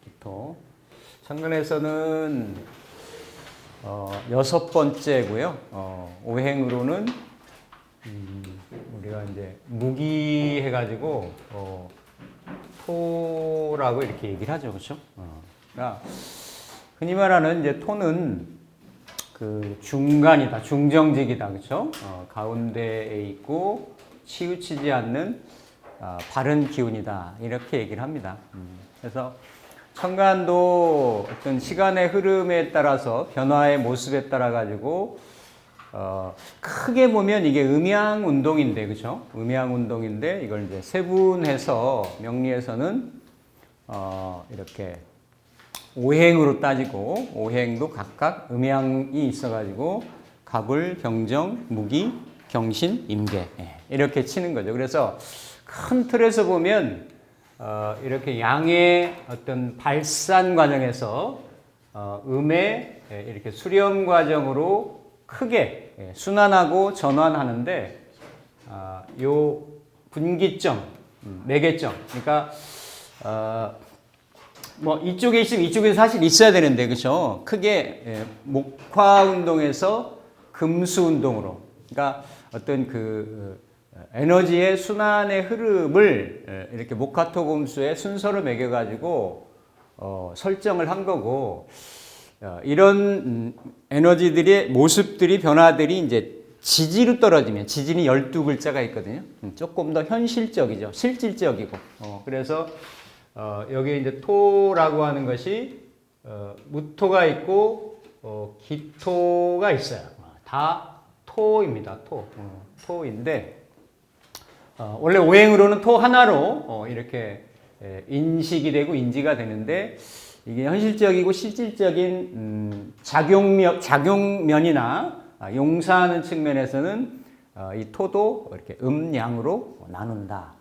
기토. 천간에서는 여섯 번째고요. 오행으로는 우리가 이제 무기 해가지고 토라고 이렇게 얘기를 하죠, 그렇죠? 그러니까 흔히 말하는 이제 토는 그 중간이다, 중정직이다, 그렇죠? 가운데에 있고 치우치지 않는 바른 기운이다, 이렇게 얘기를 합니다. 그래서 천간도 어떤 시간의 흐름에 따라서 변화의 모습에 따라 가지고 크게 보면 이게 음양 운동인데, 그렇죠? 음양 운동인데 이걸 이제 세분해서 명리에서는 이렇게 오행으로 따지고, 오행도 각각 음양이 있어가지고 갑을, 병정, 무기, 경신, 임계, 이렇게 치는 거죠. 그래서 큰 틀에서 보면 이렇게 양의 어떤 발산 과정에서 음의 이렇게 수렴 과정으로 크게 순환하고 전환하는데, 요 분기점, 매개점, 그러니까 뭐 이쪽에 있으면 이쪽에 사실 있어야 되는데, 그렇죠? 크게 목화 운동에서 금수 운동으로, 그러니까 어떤 그 에너지의 순환의 흐름을 이렇게 목화토금수의 순서로 매겨가지고 설정을 한 거고, 이런 에너지들의 모습들이, 변화들이 이제 지지로 떨어지면, 지지는 12글자가 있거든요. 조금 더 현실적이죠. 실질적이고. 그래서 여기 이제 토라고 하는 것이 무토가 있고 기토가 있어요. 다 토입니다. 토인데 원래 오행으로는 토 하나로 이렇게 인식이 되고 인지가 되는데, 이게 현실적이고 실질적인 작용면이나 용사하는 측면에서는 이 토도 이렇게 음양으로 나눈다,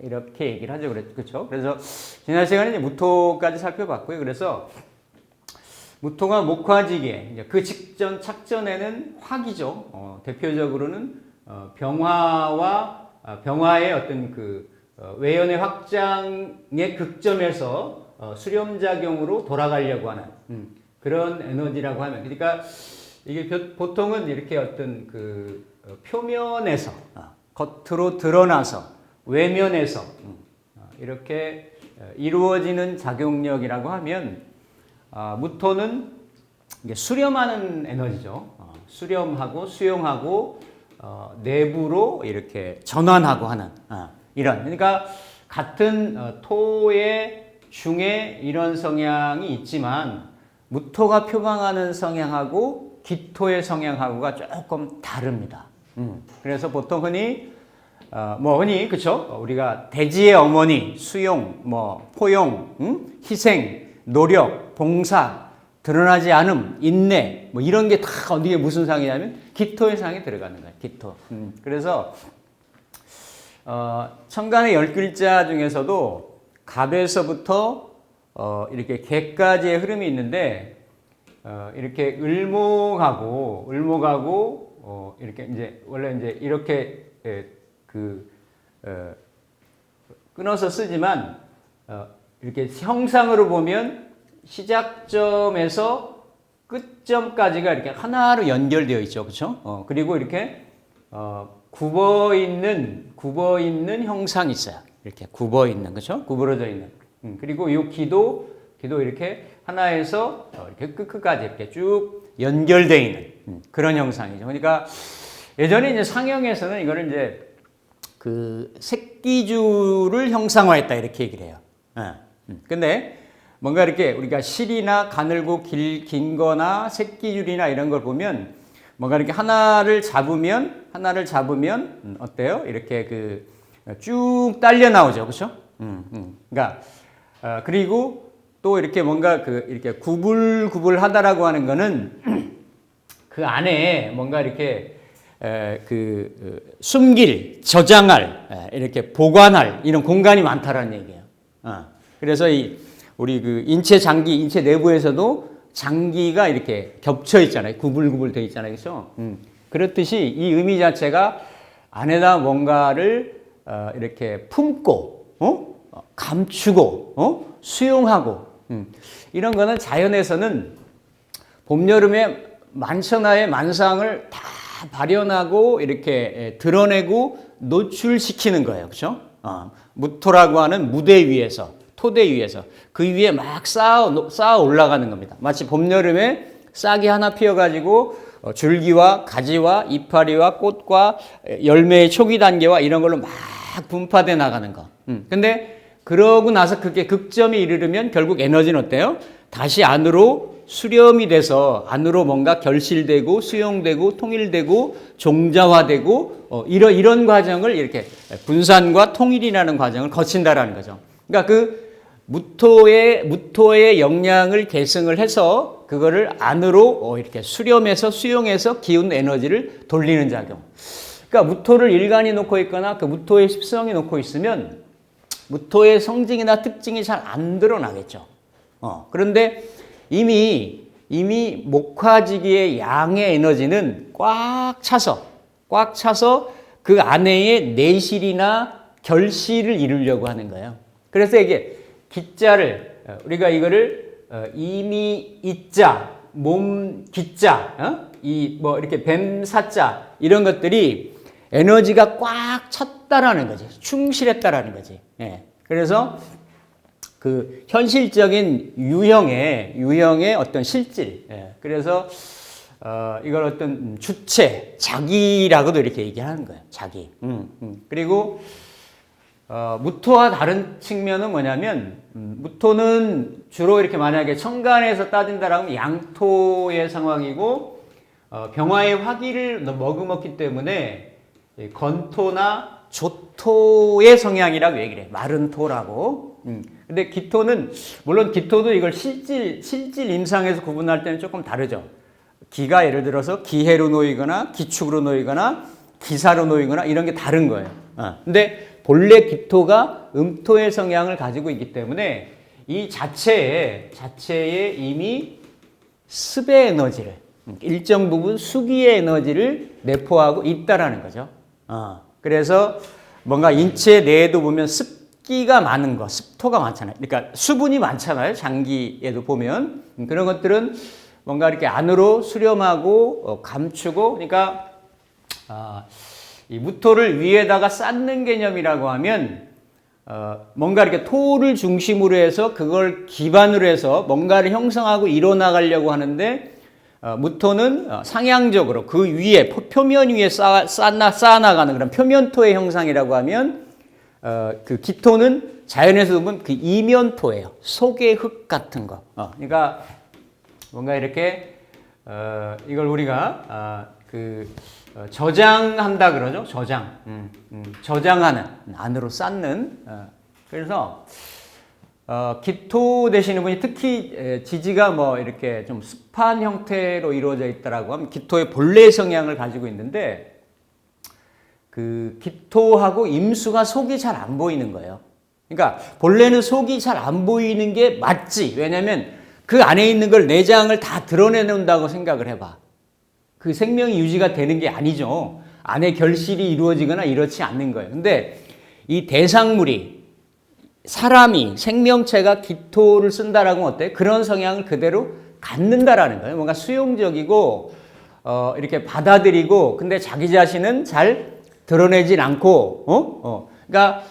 이렇게 얘기를 하죠. 그렇죠? 그래서 지난 시간에 이제 무토까지 살펴봤고요. 그래서 무토가 목화지기에, 그 직전 착전에는 화기죠. 대표적으로는 병화의 어떤 그 외연의 확장의 극점에서 수렴작용으로 돌아가려고 하는 그런 에너지라고 하면, 그러니까 이게 보통은 이렇게 어떤 그 표면에서 겉으로 드러나서 외면에서 이렇게 이루어지는 작용력이라고 하면, 무토는 이게 수렴하는 에너지죠. 수렴하고 수용하고 내부로 이렇게 전환하고 하는 이런, 그러니까 같은 토의 중에 이런 성향이 있지만 무토가 표방하는 성향하고 기토의 성향하고가 조금 다릅니다. 그래서 보통 흔히 그쵸? 우리가 대지의 어머니, 수용, 포용, 희생, 노력, 봉사, 드러나지 않음, 인내, 이런 게 다 어디에 무슨 상이냐면 기토의 상에 들어가는 거예요. 기토. 그래서 천간의 10글자 중에서도 갑에서부터 이렇게 개까지의 흐름이 있는데, 이렇게 을목하고 이렇게 이제 원래 이제 이렇게 끊어서 쓰지만, 이렇게 형상으로 보면 시작점에서 끝점까지가 이렇게 하나로 연결되어 있죠, 그렇죠? 그리고 이렇게 굽어 있는 형상이 있어요. 이렇게 굽어 있는, 그렇죠? 구부러져 있는. 그리고 이 기도 이렇게 하나에서 이렇게 끝까지 이렇게 쭉 연결되어 있는 그런 형상이죠. 그러니까 예전에 이제 상형에서는 이거를 이제 그 새끼줄을 형상화했다, 이렇게 얘기를 해요. 근데 뭔가 이렇게 우리가 실이나 가늘고 긴 거나 새끼줄이나 이런 걸 보면 뭔가 이렇게 하나를 잡으면 어때요? 이렇게 쭉 딸려 나오죠. 그렇죠? 그러니까 그리고 또 이렇게 뭔가 이렇게 구불하다라고 하는 거는 그 안에 뭔가 이렇게 숨길, 저장할, 이렇게 보관할 이런 공간이 많다라는 얘기예요. 그래서 우리 인체 장기, 인체 내부에서도 장기가 이렇게 겹쳐 있잖아요. 구불구불 돼 있잖아요. 그렇죠? 그렇듯이 이 의미 자체가 안에다 뭔가를 이렇게 품고 감추고 수용하고 이런 거는 자연에서는 봄, 여름에 만천하의 만상을 다 발현하고 이렇게 드러내고 노출시키는 거예요. 그렇죠? 무토라고 하는 무대 위에서 토대 위에서 그 위에 막 쌓아 올라가는 겁니다. 마치 봄, 여름에 싹이 하나 피어가지고 줄기와 가지와 이파리와 꽃과 열매의 초기 단계와 이런 걸로 막 분파돼 나가는 거. 근데 그러고 나서 그게 극점에 이르르면 결국 에너지는 어때요? 다시 안으로 수렴이 돼서 안으로 뭔가 결실되고 수용되고 통일되고 종자화되고 이런 과정을 이렇게 분산과 통일이라는 과정을 거친다라는 거죠. 그러니까 그 무토의 영양을 계승을 해서 그거를 안으로 이렇게 수렴해서 수용해서 기운 에너지를 돌리는 작용. 그러니까 무토를 일간이 놓고 있거나 그 무토의 습성이 놓고 있으면 무토의 성질이나 특징이 잘 안 드러나겠죠. 그런데 이미 목화지기의 양의 에너지는 꽉 차서 그 안에의 내실이나 결실을 이루려고 하는 거예요. 그래서 이게 기자를 우리가 이거를 이미 이자, 몸 기자, 이 뭐 이렇게 뱀 사자 이런 것들이 에너지가 꽉 찼다라는 거지, 충실했다라는 거지. 예. 그래서 그 현실적인 유형의 어떤 실질. 예. 그래서 이걸 어떤 주체, 자기라고도 이렇게 얘기하는 거예요. 자기. 그리고 무토와 다른 측면은 뭐냐면 무토는 주로 이렇게 만약에 천간에서 따진다라면 양토의 상황이고 병화의 화기를 머금었기 때문에 건토나 조토의 성향이라고 얘기를 해. 마른 토라고. 근데 기토는 물론 기토도 이걸 실질 임상에서 구분할 때는 조금 다르죠. 기가 예를 들어서 기해로 놓이거나 기축으로 놓이거나 기사로 놓이거나 이런 게 다른 거예요. 근데 본래 기토가 음토의 성향을 가지고 있기 때문에 이 자체에 이미 습의 에너지를 일정 부분 수기의 에너지를 내포하고 있다라는 거죠. 그래서 뭔가 인체 내에도 보면 습기가 많은 거, 습토가 많잖아요. 그러니까 수분이 많잖아요. 장기에도 보면 그런 것들은 뭔가 이렇게 안으로 수렴하고 감추고, 그러니까 이 무토를 위에다가 쌓는 개념이라고 하면 뭔가 이렇게 토를 중심으로 해서 그걸 기반으로 해서 뭔가를 형성하고 이뤄나가려고 하는데 무토는 상향적으로 그 위에 표면 위에 쌓아나가는 그런 표면토의 형상이라고 하면 그 기토는 자연에서 보면 그 이면토예요. 속의 흙 같은 거. 그러니까 뭔가 이렇게 이걸 우리가 저장한다 그러죠. 저장하는, 안으로 쌓는. 그래서 기토 되시는 분이 특히 지지가 뭐 이렇게 좀 습한 형태로 이루어져 있다라고 하면 기토의 본래 성향을 가지고 있는데 그 기토하고 임수가 속이 잘 안 보이는 거예요. 그러니까 본래는 속이 잘 안 보이는 게 맞지. 왜냐하면 그 안에 있는 걸 내장을 다 드러내놓는다고 생각을 해봐. 그 생명이 유지가 되는 게 아니죠. 안에 결실이 이루어지거나 이렇지 않는 거예요. 근데 이 대상물이 사람이 생명체가 기토를 쓴다라고 하면 어때? 그런 성향을 그대로 갖는다라는 거예요. 뭔가 수용적이고 이렇게 받아들이고 근데 자기 자신은 잘 드러내질 않고 그러니까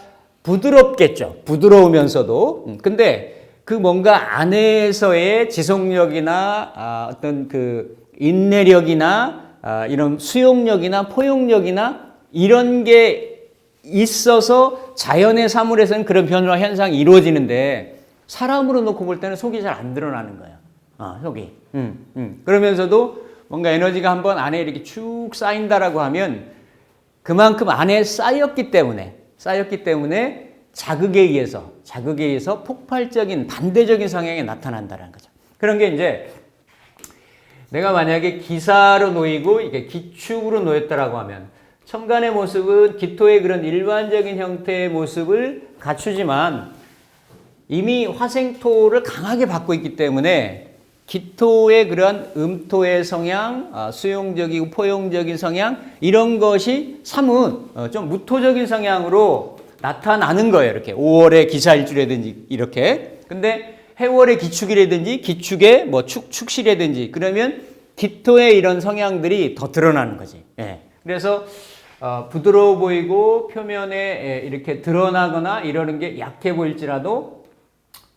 부드럽겠죠. 부드러우면서도 근데 그 뭔가 안에서의 지속력이나 어떤 그 인내력이나 이런 수용력이나 포용력이나 이런 게 있어서 자연의 사물에서는 그런 변화 현상이 이루어지는데 사람으로 놓고 볼 때는 속이 잘 안 드러나는 거예요. 속이. 그러면서도 뭔가 에너지가 한번 안에 이렇게 쭉 쌓인다라고 하면 그만큼 안에 쌓였기 때문에 자극에 의해서 폭발적인 반대적인 성향이 나타난다는 거죠. 그런 게 이제 내가 만약에 기사로 놓이고 이게 기축으로 놓였다라고 하면 천간의 모습은 기토의 그런 일반적인 형태의 모습을 갖추지만 이미 화생토를 강하게 받고 있기 때문에 기토의 그런 음토의 성향, 수용적이고 포용적인 성향 이런 것이 사뭇 좀 무토적인 성향으로 나타나는 거예요. 이렇게 5월의 기사일주라든지 이렇게. 근데 해월의 기축이라든지 기축의 뭐 축실이라든지 그러면 기토의 이런 성향들이 더 드러나는 거지. 예. 그래서 부드러워 보이고 표면에 이렇게 드러나거나 이러는 게 약해 보일지라도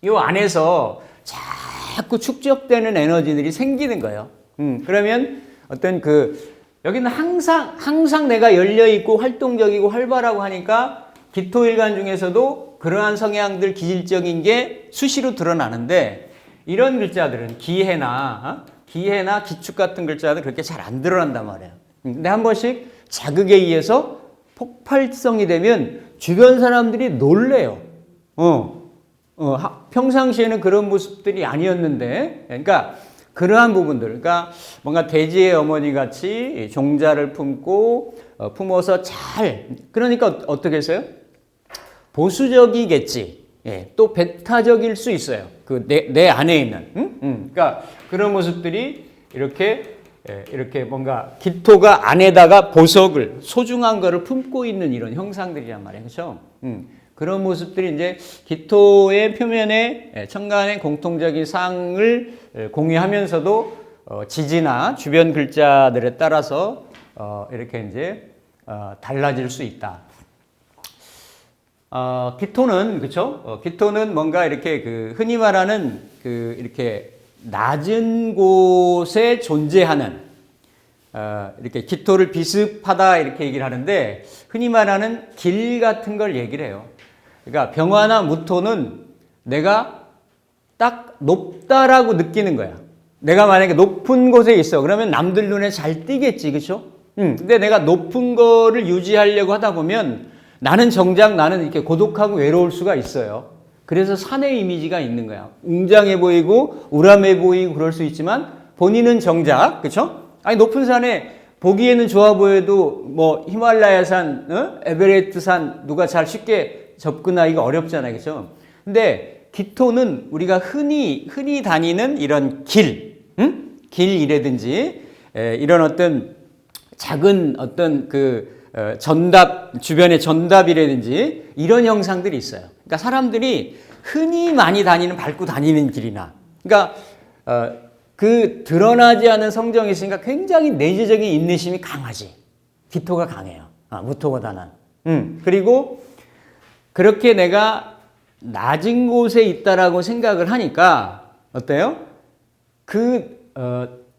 이 안에서 자꾸 축적되는 에너지들이 생기는 거예요. 그러면 어떤 여기는 항상 내가 열려있고 활동적이고 활발하고 하니까 기토일간 중에서도 그러한 성향들 기질적인 게 수시로 드러나는데 이런 글자들은 기해나 기축 같은 글자들 그렇게 잘 안 드러난단 말이에요. 근데 한 번씩 자극에 의해서 폭발성이 되면 주변 사람들이 놀래요. 평상시에는 그런 모습들이 아니었는데, 그러니까 그러한 부분들, 그러니까 뭔가 돼지의 어머니 같이 종자를 품어서 그러니까 어떻게 했어요? 보수적이겠지. 예, 또 배타적일 수 있어요. 내 안에 있는. 그러니까 그런 모습들이 이렇게 뭔가 기토가 안에다가 보석을, 소중한 거를 품고 있는 이런 형상들이란 말이에요. 그렇죠? 그런 모습들이 이제 기토의 표면에 천간의 공통적인 상을 공유하면서도 지지나 주변 글자들에 따라서 이렇게 이제 달라질 수 있다. 기토는 그렇죠? 기토는 뭔가 이렇게 흔히 말하는 이렇게 낮은 곳에 존재하는 이렇게 기토를 비습하다 이렇게 얘기를 하는데 흔히 말하는 길 같은 걸 얘기를 해요. 그러니까 병화나 무토는 내가 딱 높다라고 느끼는 거야. 내가 만약에 높은 곳에 있어. 그러면 남들 눈에 잘 띄겠지. 그렇죠? 근데 내가 높은 거를 유지하려고 하다 보면 나는 이렇게 고독하고 외로울 수가 있어요. 그래서 산의 이미지가 있는 거야. 웅장해 보이고 우람해 보이고 그럴 수 있지만 본인은 정작 그렇죠? 아니 높은 산에 보기에는 좋아 보여도 뭐 히말라야산, 에베레스트산 누가 잘 쉽게 접근하기가 어렵잖아요. 그렇죠? 근데 기토는 우리가 흔히 다니는 이런 길이라든지 이런 어떤 작은 어떤 주변의 전답이라든지 이런 형상들이 있어요. 그러니까 사람들이 흔히 많이 밟고 다니는 길이나, 그러니까 드러나지 않은 성정이 있으니까 굉장히 내재적인 인내심이 강하지. 기토가 강해요. 무토보다는. 그리고 그렇게 내가 낮은 곳에 있다라고 생각을 하니까 어때요?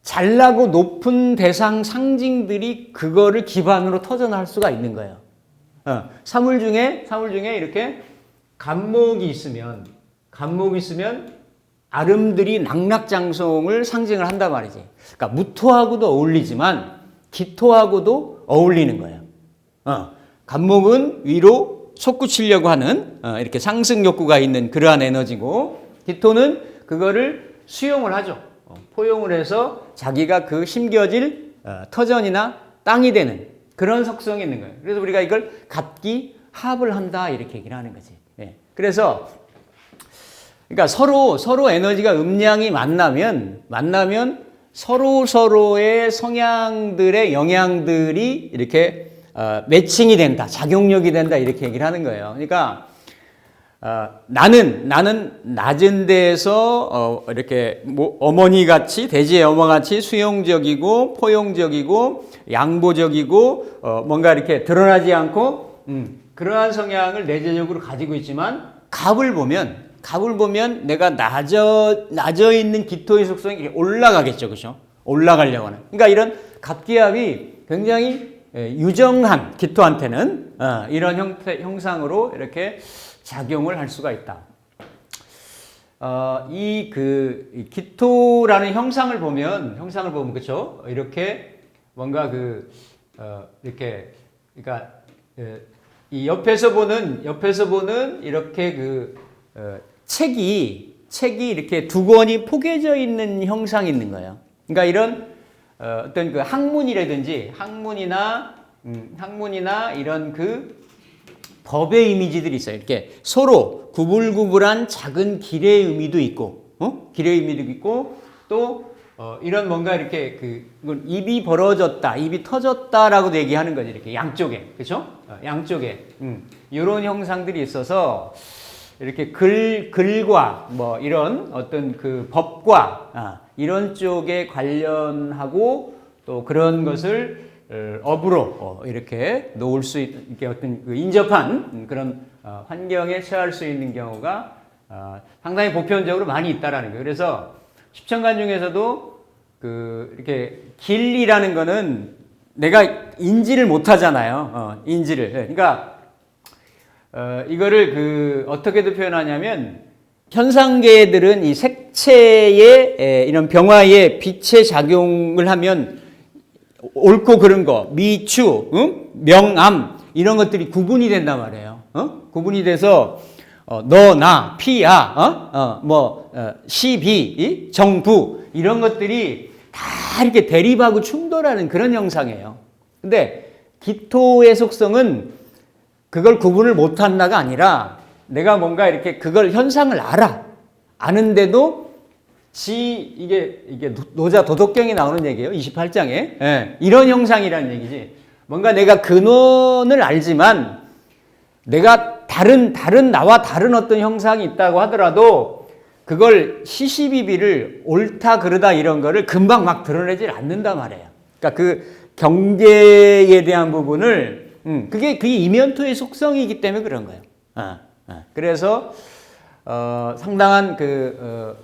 잘나고 높은 대상 상징들이 그거를 기반으로 터져나올 수가 있는 거예요. 사물 중에 이렇게 간목이 있으면 아름드리 낙락장성을 상징을 한단 말이지. 그러니까 무토하고도 어울리지만 기토하고도 어울리는 거예요. 간목은 위로 솟구치려고 하는 이렇게 상승 욕구가 있는 그러한 에너지고, 기토는 그거를 수용을 하죠. 포용을 해서 자기가 심겨질 터전이나 땅이 되는 그런 속성이 있는 거예요. 그래서 우리가 이걸 갑기 합을 한다 이렇게 얘기를 하는 거지. 예. 그래서 그러니까 서로 에너지가 음양이 만나면 서로의 성향들의 영향들이 이렇게 매칭이 된다, 작용력이 된다 이렇게 얘기를 하는 거예요. 그러니까 나는 낮은 데에서 이렇게 어머니 같이, 돼지의 어머 같이 수용적이고 포용적이고 양보적이고 뭔가 이렇게 드러나지 않고 그러한 성향을 내재적으로 가지고 있지만 갑을 보면 내가 낮아 있는 기토의 속성이 올라가겠죠, 그렇죠? 올라가려고 하는. 그러니까 이런 갑기합이 굉장히 유정한 기토한테는 이런 형상으로 이렇게 작용을 할 수가 있다. 이 기토라는 형상을 보면 그렇죠? 이렇게 뭔가 이렇게 그러니까 이 옆에서 보는 이렇게 책이 이렇게 두 권이 포개져 있는 형상이 있는 거예요. 그러니까 이런 어떤 학문이나 이런 법의 이미지들이 있어요. 이렇게 서로 구불구불한 작은 길의 의미도 있고, 또 이런 뭔가 이렇게 이건 입이 벌어졌다, 입이 터졌다라고도 얘기하는 거지. 이렇게 양쪽에, 그렇죠? 양쪽에 이런 형상들이 있어서 이렇게 글과 뭐 이런 어떤 그 법과 이런 쪽에 관련하고 또 그런 것을 업으로 이렇게 놓을 수 있게 어떤 그 인접한 그런 환경에 처할 수 있는 경우가 상당히 보편적으로 많이 있다라는 거예요. 그래서 십천간 중에서도 이렇게 길이라는 거는 내가 인지를 못 하잖아요. 인지를. 그러니까 이거를 어떻게도 표현하냐면 현상계들은 이 색채의 이런 병화의 빛의 작용을 하면 옳고 그른 거, 미추, 명암 이런 것들이 구분이 된단 말이에요. 구분이 돼서 너, 나, 피야, 시, 비, 정부 이런 것들이 다 이렇게 대립하고 충돌하는 그런 형상이에요. 근데 기토의 속성은 그걸 구분을 못한다가 아니라 내가 뭔가 이렇게 그걸 현상을 아는데도 이게 노자 도덕경에 나오는 얘기예요. 28장에. 예, 이런 형상이라는 얘기지. 뭔가 내가 근원을 알지만 내가 다른 나와 다른 어떤 형상이 있다고 하더라도 그걸 시시비비를 옳다 그르다 이런 거를 금방 막 드러내질 않는단 말이에요. 그러니까 그 경계에 대한 부분을 그게 이면토의 속성이기 때문에 그런 거예요. 그래서 상당한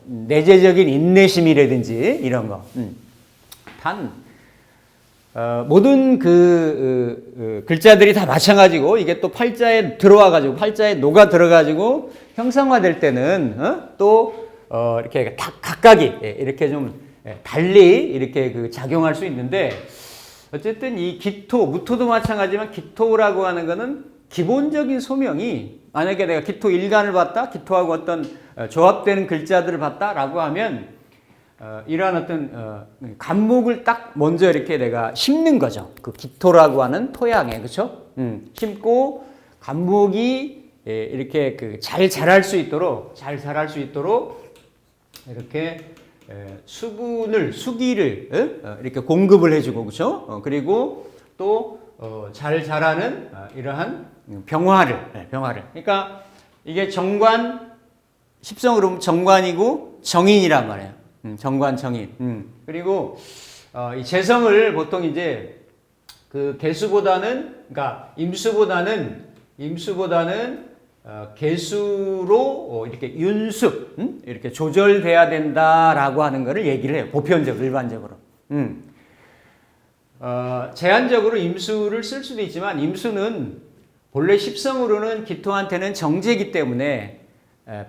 내재적인 인내심이라든지 이런 거. 모든 글자들이 다 마찬가지고 이게 또 팔자에 들어와가지고 팔자에 녹아 들어가지고 형상화될 때는 또 이렇게 각각이 이렇게 좀 달리 이렇게 작용할 수 있는데 어쨌든 이 기토, 무토도 마찬가지지만 기토라고 하는 거는 기본적인 소명이 만약에 내가 기토 일간을 봤다, 기토하고 어떤 조합되는 글자들을 봤다라고 하면 이러한 어떤 간목을 딱 먼저 이렇게 내가 심는 거죠. 그 기토라고 하는 토양에, 그렇죠? 심고 간목이 이렇게 잘 자랄 수 있도록 이렇게 수기를 이렇게 공급을 해주고, 그렇죠? 그리고 또 잘 자라는 이러한 병화를. 그러니까 이게 정관 십성으로 보면 정관이고 정인이란 말이에요. 정관 정인. 그리고 이 재성을 보통 이제 그러니까 임수보다는 개수로 이렇게 윤습, 이렇게 조절돼야 된다라고 하는 것을 얘기를 해요. 보편적으로, 일반적으로. 제한적으로 임수를 쓸 수도 있지만 임수는 본래 십성으로는 기토한테는 정제이기 때문에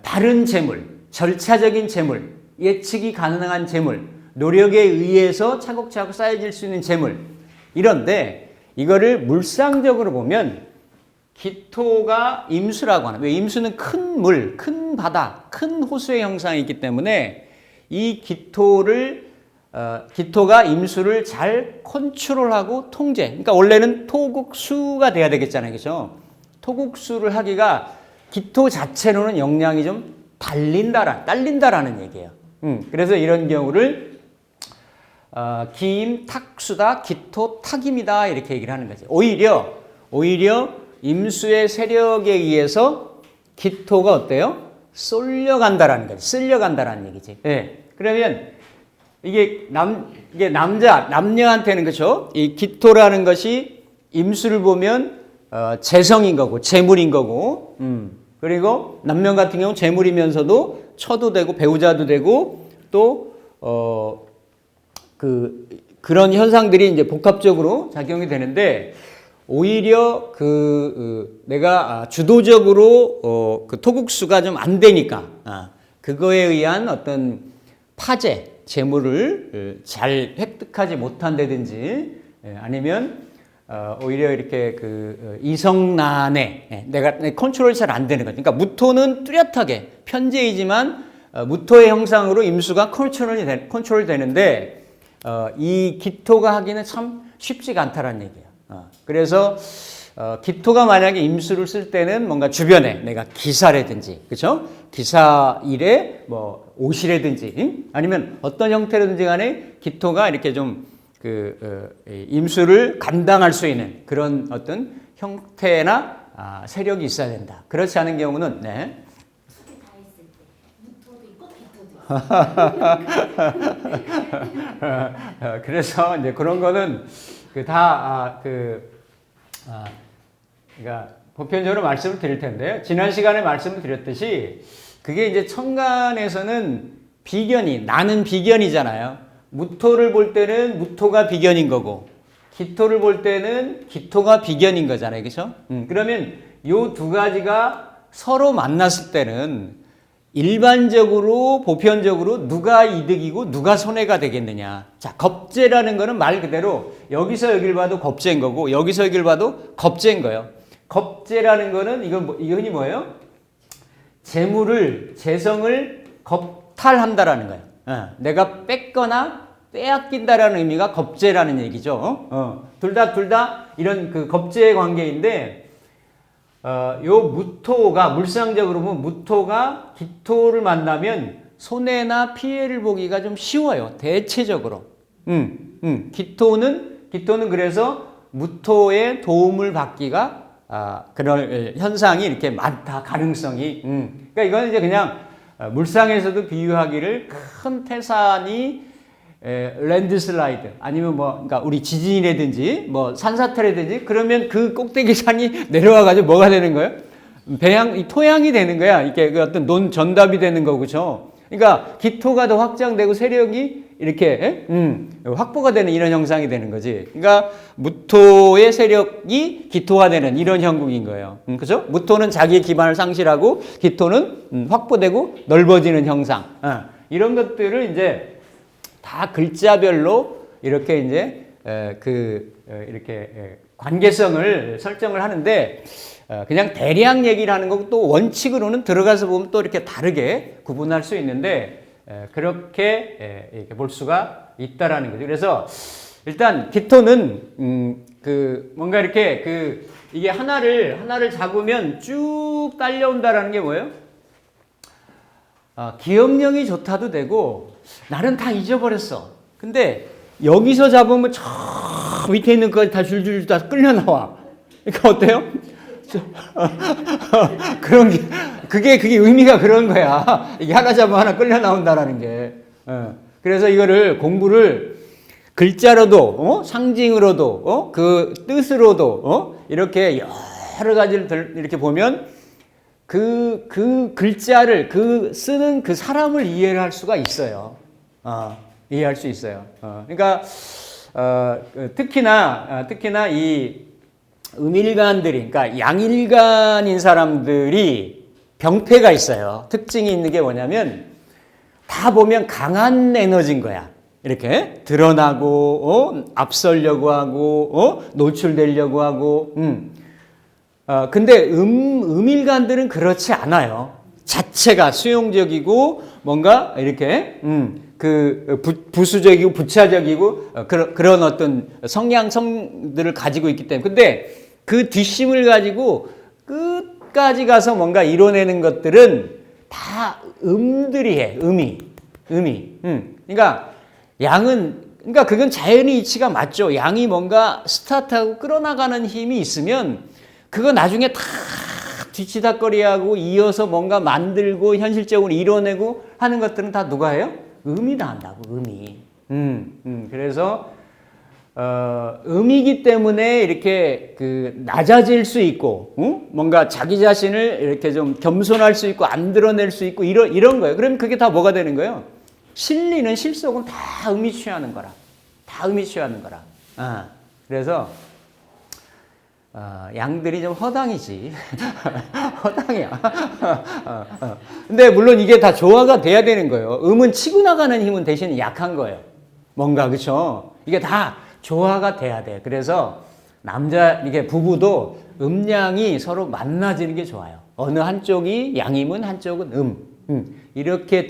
바른 재물, 절차적인 재물, 예측이 가능한 재물, 노력에 의해서 차곡차곡 쌓여질 수 있는 재물. 이런데 이거를 물상적으로 보면 기토가 임수라고 하는, 왜 임수는 큰 물, 큰 바다, 큰 호수의 형상이 있기 때문에 이 기토가 임수를 잘 컨트롤하고 통제. 그러니까 원래는 토국수가 돼야 되겠잖아요. 그죠? 토국수를 하기가 기토 자체로는 역량이 좀 딸린다라는 얘기예요. 그래서 이런 경우를 기임 탁수다, 기토 탁임이다 이렇게 얘기를 하는 거죠. 오히려 임수의 세력에 의해서 기토가 어때요? 쓸려간다라는 얘기지. 네. 그러면 이게 남녀한테는 그렇죠? 이 기토라는 것이 임수를 보면 재성인 거고 재물인 거고, 그리고 남녀 같은 경우 재물이면서도 처도 되고 배우자도 되고 또 그런 현상들이 이제 복합적으로 작용이 되는데 오히려 내가 주도적으로 그 토국수가 좀 안 되니까 그거에 의한 어떤 파재 재물을 잘 획득하지 못한다든지 아니면 오히려 이렇게 이성난에 내가 컨트롤이 잘 안 되는 거죠. 그러니까 무토는 뚜렷하게 편재이지만 무토의 형상으로 임수가 컨트롤 되는데 이 기토가 하기는 참 쉽지가 않다라는 얘기예요. 그래서 기토가 만약에 임수를 쓸 때는 뭔가 주변에 내가 기사라든지, 그렇죠? 기사 일에 뭐 옷이라든지, 응? 아니면 어떤 형태로든지 간에 기토가 이렇게 좀 임수를 감당할 수 있는 그런 어떤 형태나 세력이 있어야 된다. 그렇지 않은 경우는, 네. 속에 다 있을 때 무토도 있고 기토도 있고. 그래서 이제 그런 거는 그러니까 보편적으로 말씀을 드릴 텐데요. 지난 시간에 말씀을 드렸듯이 그게 이제 천간에서는 비견이, 나는 비견이잖아요. 무토를 볼 때는 무토가 비견인 거고, 기토를 볼 때는 기토가 비견인 거잖아요. 그렇죠? 그러면 요 두 가지가 서로 만났을 때는 일반적으로, 보편적으로 누가 이득이고 누가 손해가 되겠느냐. 자, 겁재라는 거는 말 그대로 여기서 여길 봐도 겁재인 거고, 여기서 여길 봐도 겁재인 거예요. 겁재라는 거는 이건 흔히 뭐예요? 재성을 겁탈한다라는 거예요. 내가 뺏거나 빼앗긴다라는 의미가 겁재라는 얘기죠. 둘 다 이런 그 겁재의 관계인데, 요 무토가, 물상적으로 보면 무토가 기토를 만나면 손해나 피해를 보기가 좀 쉬워요. 대체적으로. 기토는 그래서 무토의 도움을 받기가 그런 현상이 이렇게 많다. 가능성이. 그러니까 이건 이제 그냥 물상에서도 비유하기를 큰 태산이 랜드슬라이드 아니면 그러니까 우리 지진이라든지 산사태라든지 그러면 그 꼭대기 산이 내려와 가지고 뭐가 되는 거예요? 토양이 되는 거야. 이게 그 어떤 논전답이 되는 거고, 그죠? 그러니까 기토가 더 확장되고 세력이 이렇게 확보가 되는 이런 형상이 되는 거지. 그러니까 무토의 세력이 기토화되는 이런 형국인 거예요. 그죠? 무토는 자기의 기반을 상실하고 기토는 확보되고 넓어지는 형상. 이런 것들을 이제 다 글자별로 이렇게 이제 이렇게 관계성을 설정을 하는데, 그냥 대략 얘기를 하는 거고 또 원칙으로는 들어가서 보면 또 이렇게 다르게 구분할 수 있는데, 그렇게 이렇게 볼 수가 있다라는 거죠. 그래서 일단 기토는 뭔가 이렇게 이게 하나를 잡으면 쭉 딸려온다라는 게 뭐예요? 기억력이 좋다도 되고, 나는 다 잊어버렸어. 근데 여기서 잡으면 저 밑에 있는 거 다 줄줄 다 끌려 나와. 그러니까 어때요? 그게 의미가 그런 거야. 이게 하나 잡으면 하나 끌려 나온다라는 게. 그래서 이거를 공부를 글자로도, 상징으로도, 그 뜻으로도, 이렇게 여러 가지를 이렇게 보면 그 글자를, 쓰는 그 사람을 이해를 할 수가 있어요. 이해할 수 있어요. 그러니까, 특히나 이 음일간들이, 그러니까 양일간인 사람들이 병폐가 있어요. 특징이 있는 게 뭐냐면, 다 보면 강한 에너지인 거야. 이렇게 드러나고, 앞서려고 하고, 노출되려고 하고, 근데 음일간들은 그렇지 않아요. 자체가 수용적이고 뭔가 이렇게 부수적이고 부차적이고 그런 어떤 성향성들을 가지고 있기 때문에. 근데 그 뒷심을 가지고 끝까지 가서 뭔가 이뤄내는 것들은 다 음들이 해. 음이. 그러니까 그러니까 그건 자연의 이치가 맞죠. 양이 뭔가 스타트하고 끌어나가는 힘이 있으면 그거 나중에 다 뒤치다거리하고 이어서 뭔가 만들고 현실적으로 이뤄내고 하는 것들은 다 누가 해요? 음이 다 한다고, 음이. 그래서, 음이기 때문에 이렇게 낮아질 수 있고, 뭔가 자기 자신을 이렇게 좀 겸손할 수 있고, 안 드러낼 수 있고, 이런 거예요. 그러면 그게 다 뭐가 되는 거예요? 실리는 실속은 다 음이 취하는 거라. 다 음이 취하는 거라. 그래서, 양들이 좀 허당이지. 허당이야. 근데 물론 이게 다 조화가 돼야 되는 거예요. 음은 치고 나가는 힘은 대신 약한 거예요. 뭔가, 그쵸? 이게 다 조화가 돼야 돼. 그래서 이게 부부도 음양이 서로 만나지는 게 좋아요. 어느 한쪽이 양이면 한쪽은 이렇게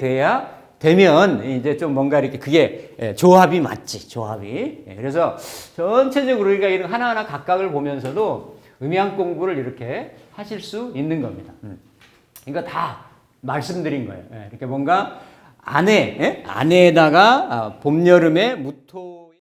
되면 이제 좀 뭔가 이렇게 그게 조합이 맞지, 조합이. 그래서 전체적으로 우리가 이런 하나하나 각각을 보면서도 음양 공부를 이렇게 하실 수 있는 겁니다. 그러니까 다 말씀드린 거예요. 이렇게 뭔가 안에다가 봄, 여름에 무토